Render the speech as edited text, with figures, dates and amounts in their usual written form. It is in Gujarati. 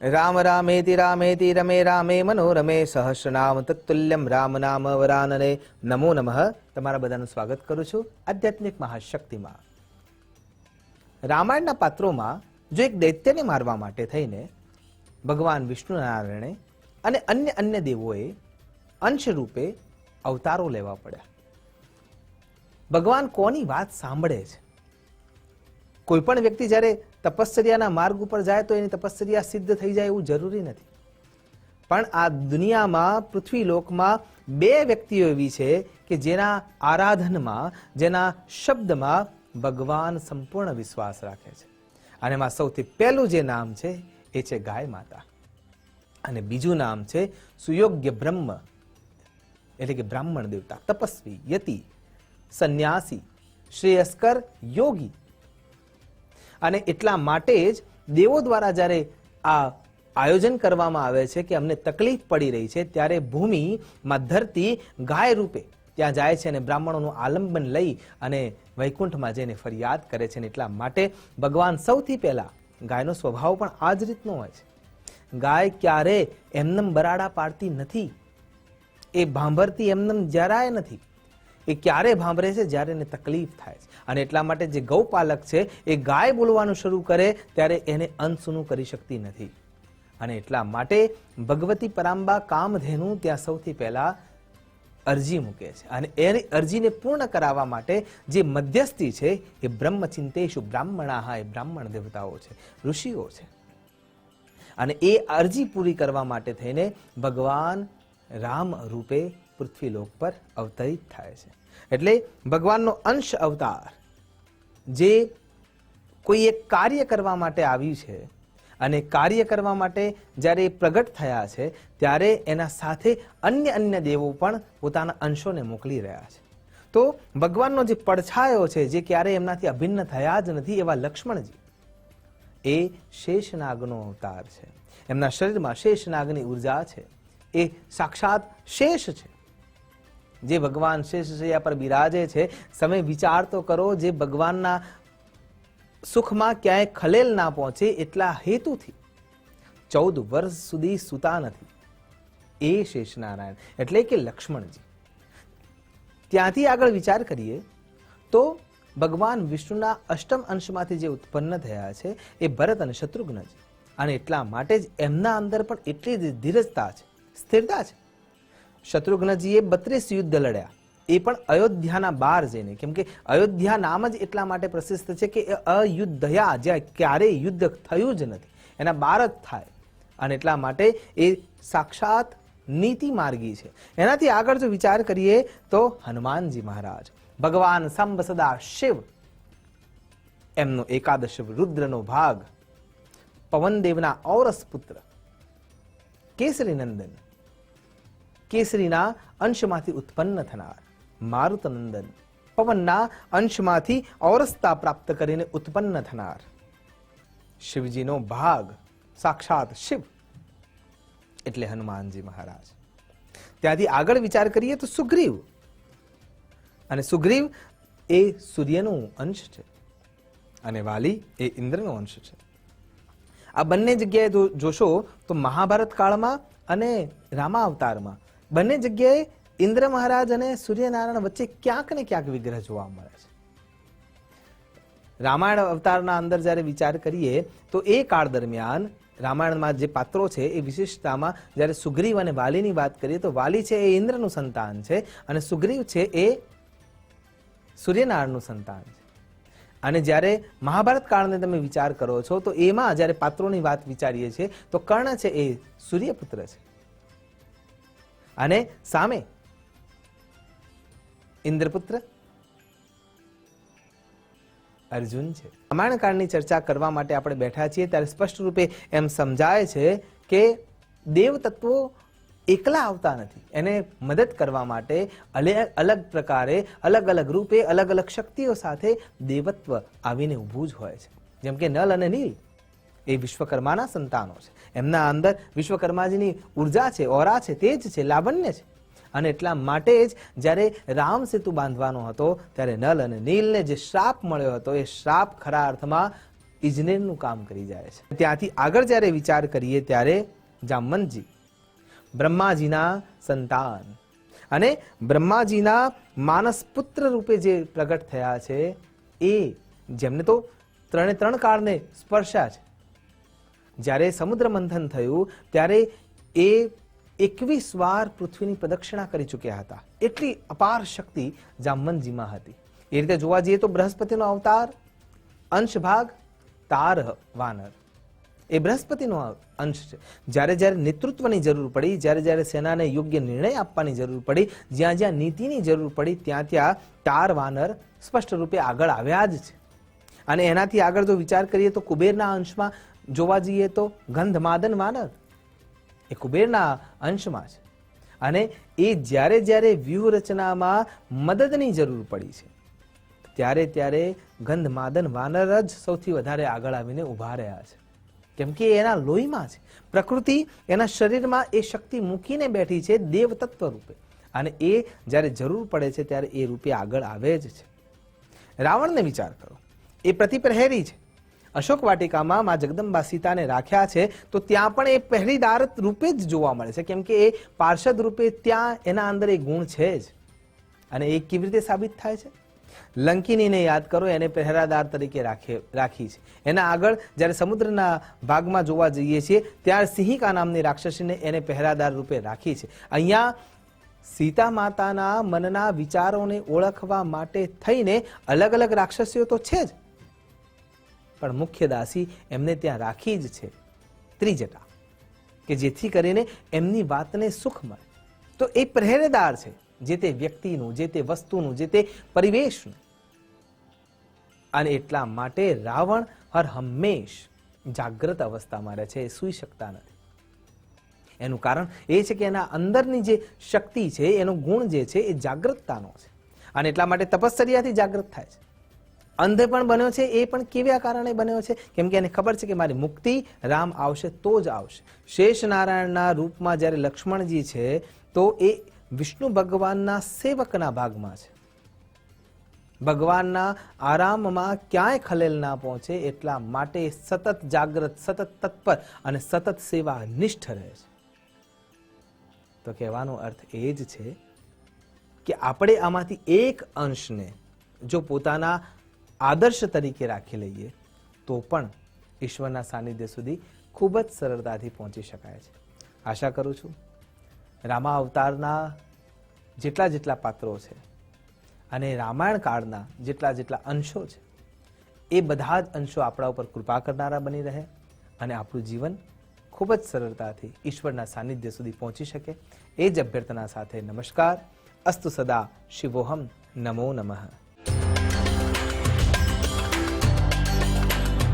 રામ રામેતિ રમે રામે મનોરમે સહસ્રનામ તત્તુલ્યમ રામ નામ વરાનને. નમો નમઃ. તમારા બધાનું સ્વાગત કરું છું આધ્યાત્મિક મહાશક્તિમાં. રામાયણના પાત્રોમાં જો એક દૈત્યને મારવા માટે થઈને ભગવાન વિષ્ણુનારાયણે અને અન્ય દેવોએ અંશ રૂપે અવતારો લેવા પડ્યા. ભગવાન કોની વાત સાંભળે છે? કોઈ પણ વ્યક્તિ જ્યારે તપશ્ચર્યાના માર્ગ ઉપર જાય તો એની તપશ્ચર્યા સિદ્ધ થઈ જાય એવું જરૂરી નથી. પણ આ દુનિયામાં પૃથ્વી લોકમાં બે વ્યક્તિઓ એવી છે કે જેના આરાધનમાં, જેના શબ્દમાં ભગવાન સંપૂર્ણ વિશ્વાસ રાખે છે. અને એમાં સૌથી પહેલું જે નામ છે એ છે ગાય માતા, અને બીજું નામ છે સુયોગ્ય બ્રહ્મ, એટલે કે બ્રાહ્મણ દેવતા, તપસ્વી, યતિ, સંન્યાસી, શ્રેયસ્કર, યોગી. અને એટલા માટે જ દેવો દ્વારા જ્યારે આ આયોજન કરવામાં આવે છે કે અમને તકલીફ પડી રહી છે, ત્યારે ભૂમિમાં ધરતી ગાય રૂપે ત્યાં જાય છે અને બ્રાહ્મણોનું આલંબન લઈ અને વૈકુંઠમાં જઈને ફરિયાદ કરે છે. એટલા માટે ભગવાન સૌથી પહેલા, ગાયનો સ્વભાવ પણ આ જ રીતનો હોય છે. ગાય ક્યારે એમનેમ બરાડા પાડતી નથી, એ ભાંભરતી એમનેમ જરાય નથી. એ ક્યારે ભાંભરે છે? જ્યારે એને તકલીફ થાય છે. અને એટલા માટે જે ગૌપાલક છે એ ગાય બોલવાનું શરૂ કરે ત્યારે એને અનસુનું કરી શકતી નથી. અને એટલા માટે ભગવતી પરાંબા કામધેનુ ત્યાં સૌથી પહેલા અરજી મૂકે છે. અને એની અરજીને પૂર્ણ કરાવવા માટે જે મધ્યસ્થી છે એ બ્રહ્મચિંતેષુ બ્રાહ્મણાહ, એ બ્રાહ્મણ દેવતાઓ છે, ઋષિઓ છે. અને એ અરજી પૂરી કરવા માટે થઈને ભગવાન રામ રૂપે પૃથ્વી લોક પર અવતરિત થાય છે. એટલે ભગવાનનો અંશ અવતાર જે કોઈ એક કાર્ય કરવા માટે આવ્યું છે, અને કાર્ય કરવા માટે જ્યારે પ્રગટ થયા છે ત્યારે એના સાથે અન્ય દેવો પણ પોતાના અંશોને મોકલી રહ્યા છે. તો ભગવાનનો જે પડછાયો છે, જે ક્યારે એમનાથી અભિન્ન થયા જ નથી, એવા લક્ષ્મણજી એ શેષનાગનો અવતાર છે. એમના શરીરમાં શેષનાગની ઉર્જા છે. એ સાક્ષાત શેષ છે, જે ભગવાન શેષશૈયા પર બિરાજે છે. તમે વિચાર તો કરો, જે ભગવાનના સુખમાં ક્યાંય ખલેલ ના પહોંચે એટલા હેતુથી 14 વર્ષ સુધી સૂતા નથી, એ શેષનારાયણ એટલે કે લક્ષ્મણજી. ત્યાંથી આગળ વિચાર કરીએ તો ભગવાન વિષ્ણુના અષ્ટમ અંશમાંથી જે ઉત્પન્ન થયા છે એ ભરત અને શત્રુઘ્નજી. અને એટલા માટે જ એમના અંદર પણ એટલી ધીરજતા છે, સ્થિરતા છે. શત્રુઘ્નજીએ 32 યુદ્ધ લડ્યા, એ પણ અયોધ્યાના બહાર જઈને. કેમ કે અયોધ્યા નામ જ એટલા માટે પ્રસિદ્ધ છે કે અયુદ્ધયા, જ્યાં ક્યારેય યુદ્ધ થયું જ નથી, એના બહાર જ થાય. અને એટલા માટે એ સાક્ષાત નીતિ માર્ગી છે. એનાથી આગળ જો વિચાર કરીએ તો હનુમાનજી મહારાજ, ભગવાન સાંબ સદા શિવ, એમનો એકાદશ રુદ્રનો ભાગ, પવનદેવના ઔરસ પુત્ર, કેસરી નંદન, કેસરીના અંશમાંથી ઉત્પન્ન થનાર મારુતનંદન, પવનના અંશમાંથી ઔરસતા પ્રાપ્ત કરીને ઉત્પન્ન થનાર શિવજીનો ભાગ, સાક્ષાત શિવ એટલે હનુમાનજી મહારાજ. ત્યાંથી આગળ વિચાર કરીએ તો સુગ્રીવ, અને સુગ્રીવ એ સૂર્યનો અંશ છે, અને વાલી એ ઇન્દ્રનો અંશ છે. આ બંને જગ્યાએ જોશો તો મહાભારત કાળમાં અને રામા અવતારમાં બંને જગ્યાએ ઇન્દ્ર મહારાજ અને સૂર્યનારાયણ વચ્ચે ક્યાંક ને ક્યાંક વિગ્રહ જોવા મળે છે. રામાયણ અવતારના અંદર જ્યારે વિચાર કરીએ તો એ કાળ દરમિયાન રામાયણમાં જે પાત્રો છે એ વિશિષ્ટતામાં જ્યારે સુગ્રીવ અને વાલીની વાત કરીએ તો વાલી છે એ ઇન્દ્રનું સંતાન છે, અને સુગ્રીવ છે એ સૂર્યનારાયણનું સંતાન છે. અને જ્યારે મહાભારત કાળને તમે વિચાર કરો છો તો એમાં જ્યારે પાત્રોની વાત વિચારીએ છીએ તો કર્ણ છે એ સૂર્યપુત્ર છે, અને સામે ઇન્દ્રપુત્ર અર્જુન છે. રામાયણ કાળની ચર્ચા કરવા માટે આપણે બેઠા છીએ ત્યારે સ્પષ્ટ રૂપે એમ સમજાય છે કે દેવ તત્વો એકલા આવતા નથી, એને મદદ કરવા માટે અલગ પ્રકારે, અલગ રૂપે, અલગ શક્તિઓ સાથે દેવત્વ આવીને ઊભું જ હોય છે. જેમ કે નલ અને નીલ એ વિશ્વકર્માના સંતાનો છે. એમના અંદર વિશ્વકર્માજીની ઉર્જા છે, ઓરા છે, તેજ છે, લાવણ્ય છે. અને એટલા માટે જ જ્યારે રામ સેતુ બાંધવાનો હતો ત્યારે નલ અને નીલને જે શ્રાપ મળ્યો હતો એ શ્રાપ ખરા અર્થમાં ઇજનેરનું કામ કરી જાય છે. ત્યાંથી આગળ જ્યારે વિચાર કરીએ ત્યારે જામવંતજી બ્રહ્માજીના સંતાન અને બ્રહ્માજીના માનસ પુત્ર રૂપે જે પ્રગટ થયા છે, એ જેમને તો ત્રણે ત્રણ કાળને સ્પર્શ્યા છે. જ્યારે સમુદ્ર મંથન થયું ત્યારે એ 21 વાર પૃથ્વીની પ્રદક્ષિણા કરી ચૂક્યા હતા. એટલી અપાર શક્તિ જામવંતજીમાં હતી. એ રીતે જોવા જઈએ તો બૃહસ્પતિનો અવતાર અંશ ભાગ તાર વાનર એ બૃહસ્પતિનો અંશ છે. જ્યારે જ્યારે નેતૃત્વની જરૂર પડી, જ્યારે જ્યારે સેનાને યોગ્ય નિર્ણય આપવાની જરૂર પડી, જ્યાં જ્યાં નીતિની જરૂર પડી, ત્યાં ત્યાં તાર વાનર સ્પષ્ટ રૂપે આગળ આવ્યા જ છે. અને એનાથી આગળ જો વિચાર કરીએ તો કુબેરના અંશમાં જોવા જઈએ તો ગંધમાદન વાનર એ કુબેરના અંશમાં છે. અને એ જ્યારે જ્યારે વ્યૂહરચનામાં મદદની જરૂર પડી છે, ત્યારે ત્યારે ગંધમાદન વાનર જ સૌથી વધારે આગળ આવીને ઊભા રહ્યા છે. કેમ કે એના લોહીમાં છે. પ્રકૃતિ એના શરીરમાં એ શક્તિ મૂકીને બેઠી છે દેવ તત્વ રૂપે, અને એ જ્યારે જરૂર પડે છે ત્યારે એ રૂપે આગળ આવે જ છે. રાવણને વિચાર કરો, એ પ્રતિપ્રહેરી છે. અશોક વાટિકામાં મા જગદંબા સીતાને રાખ્યા છે તો ત્યાં પણ એ પહેરીદાર રૂપે જ જોવા મળે છે. કેમ કે એ પાર્ષદ રૂપે ત્યાં એના અંદર એ ગુણ છે જ. અને એ કેવી રીતે સાબિત થાય છે? લંકિનીને યાદ કરો, એને પહેરાદાર તરીકે રાખી છે. એના આગળ જ્યારે સમુદ્રના ભાગમાં જોવા જઈએ છીએ ત્યારે સિંહિકા નામની રાક્ષસીને એને પહેરાદાર રૂપે રાખી છે. અહીંયા સીતા માતાના મનના વિચારોને ઓળખવા માટે થઈને અલગ અલગ રાક્ષસીઓ તો છે જ, પણ મુખ્ય દાસી એમને ત્યાં રાખી જ છે ત્રિજટા, કે જેથી કરીને એમની વાતને સુખ મળે. તો એ પહેરેદાર છે જે તે વ્યક્તિનું, જે તે વસ્તુનું, જે તે પરિવેશનું. અને એટલા માટે રાવણ હર હંમેશ જાગ્રત અવસ્થામાં રહે છે, એ સૂઈ શકતા નથી. એનું કારણ એ છે કે એના અંદરની જે શક્તિ છે, એનો ગુણ જે છે એ જાગ્રતતાનો છે. અને એટલા માટે તપશ્ચર્યાથી જાગ્રત થાય છે. અંધે પણ બન્યો છે, એ પણ કેવા કારણે બન્યો છે? કેમ કે એને ખબર છે કે મારી મુક્તિ રામ આવશે તો જ આવશે. શેષ નારાયણના રૂપમાં જ્યારે લક્ષ્મણજી છે તો એ વિષ્ણુ ભગવાનના સેવકના ભાગમાં છે. ભગવાનના આરામમાં ક્યાંય ખલેલ ના પહોંચે એટલા માટે સતત જાગ્રત, સતત તત્પર અને સતત સેવા નિષ્ઠ રહે છે. તો કહેવાનો અર્થ એ જ છે કે આપણે આમાંથી એક અંશને જો પોતાના આદર્શ તરીકે રાખી લઈએ તો પણ ઈશ્વરના સાનિધ્ય સુધી ખૂબ જ સરળતાથી પહોંચી શકાય છે. આશા કરું છું રામા અવતારના જેટલા જેટલા પાત્રો છે અને રામાયણ કાળના જેટલા જેટલા અંશો છે, એ બધા જ અંશો આપણા ઉપર કૃપા કરનારા બની રહે અને આપણું જીવન ખૂબ જ સરળતાથી ઈશ્વરના સાનિધ્ય સુધી પહોંચી શકે. એ જ અભ્યર્થના સાથે નમસ્કાર. અસ્તુ સદા શિવોહમ. નમો નમઃ.